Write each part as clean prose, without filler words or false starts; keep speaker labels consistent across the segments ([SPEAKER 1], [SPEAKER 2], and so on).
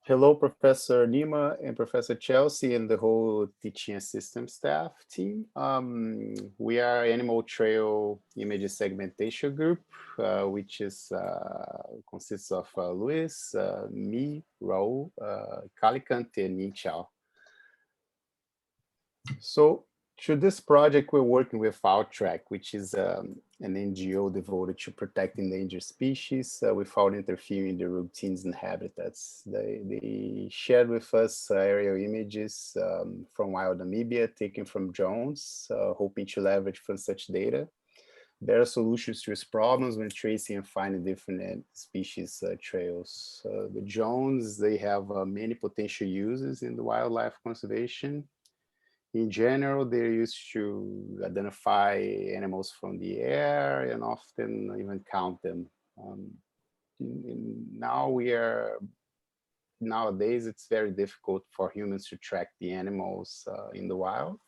[SPEAKER 1] Hello, Professor Nima and Professor Chelsea and the whole teaching assistant staff team. We are Animal Trail Images Segmentation Group, which is consists of Luis, me, Raul, Calicante, and Ning Chao. So to this project, we're working with Outrack, which is an NGO devoted to protect endangered species without interfering in the routines and habitats. They shared with us aerial images from wild Namibia taken from drones, hoping to leverage from such data. There are solutions to its problems when tracing and finding different species trails. The drones, they have many potential uses in the wildlife conservation. In general, they're used to identify animals from the air and often even count them. Nowadays, it's very difficult for humans to track the animals in the wild.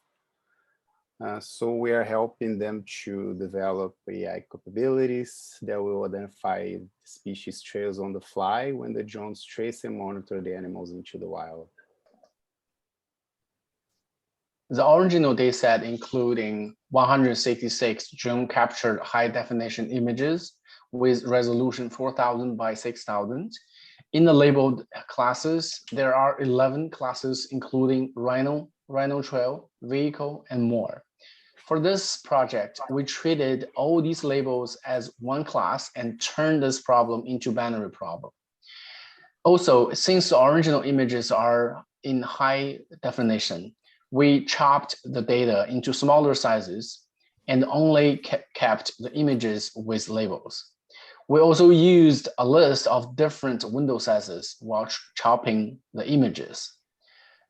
[SPEAKER 1] So we are helping them to develop AI capabilities that will identify species trails on the fly when the drones trace and monitor the animals into the wild.
[SPEAKER 2] The original dataset, including 166 drone captured high-definition images with resolution 4000 by 6000. In the labeled classes, there are 11 classes, including rhino, rhino trail, vehicle, and more. For this project, we treated all these labels as one class and turned this problem into binary problem. Also, since the original images are in high definition, we chopped the data into smaller sizes and only kept the images with labels. We also used a list of different window sizes while chopping the images.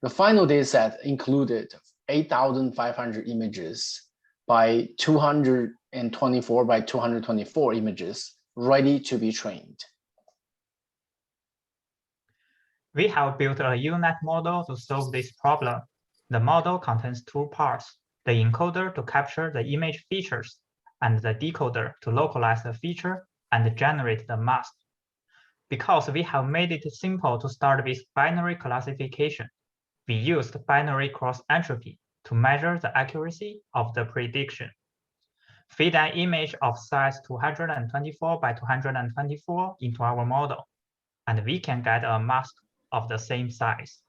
[SPEAKER 2] The final dataset included 8,500 images by 224 by 224 images ready to be trained.
[SPEAKER 3] We have built a UNet model to solve this problem. The model contains two parts, the encoder to capture the image features and the decoder to localize the feature and generate the mask. Because we have made it simple to start with binary classification, we used binary cross-entropy to measure the accuracy of the prediction. Feed an image of size 224 by 224 into our model, and we can get a mask of the same size.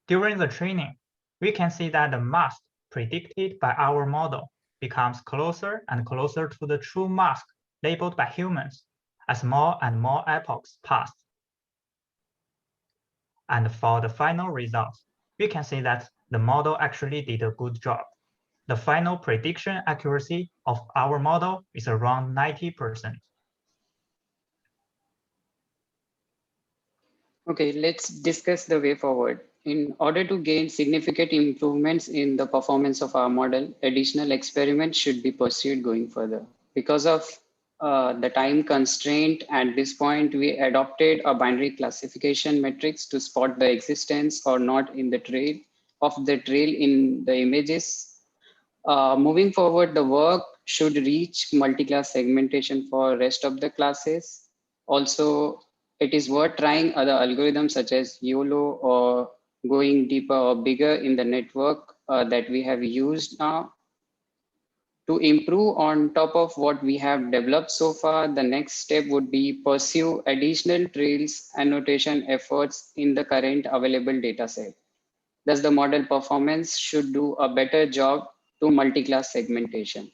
[SPEAKER 3] During the training, we can see that the mask predicted by our model becomes closer and closer to the true mask labeled by humans as more and more epochs pass. And for the final results, we can see that the model actually did a good job. The final prediction accuracy of our model is around 90%.
[SPEAKER 4] Okay, let's discuss the way forward. In order to gain significant improvements in the performance of our model, additional experiments should be pursued going further. Because of the time constraint, at this point, we adopted a binary classification matrix to spot the existence or not in the trail in the images. Moving forward, the work should reach multi-class segmentation for rest of the classes. Also, it is worth trying other algorithms such as YOLO or going deeper or bigger in the network that we have used now. To improve on top of what we have developed so far, the next step would be pursue additional trails annotation efforts in the current available dataset. Thus, the model performance should do a better job to multi-class segmentation.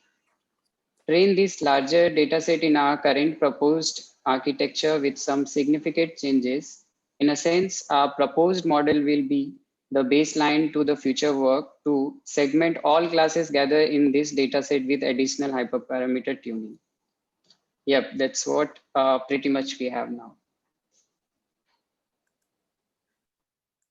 [SPEAKER 4] Train this larger dataset in our current proposed architecture with some significant changes. In a sense, our proposed model will be the baseline to the future work to segment all classes gathered in this dataset with additional hyperparameter tuning. Yep, that's what pretty much we have now.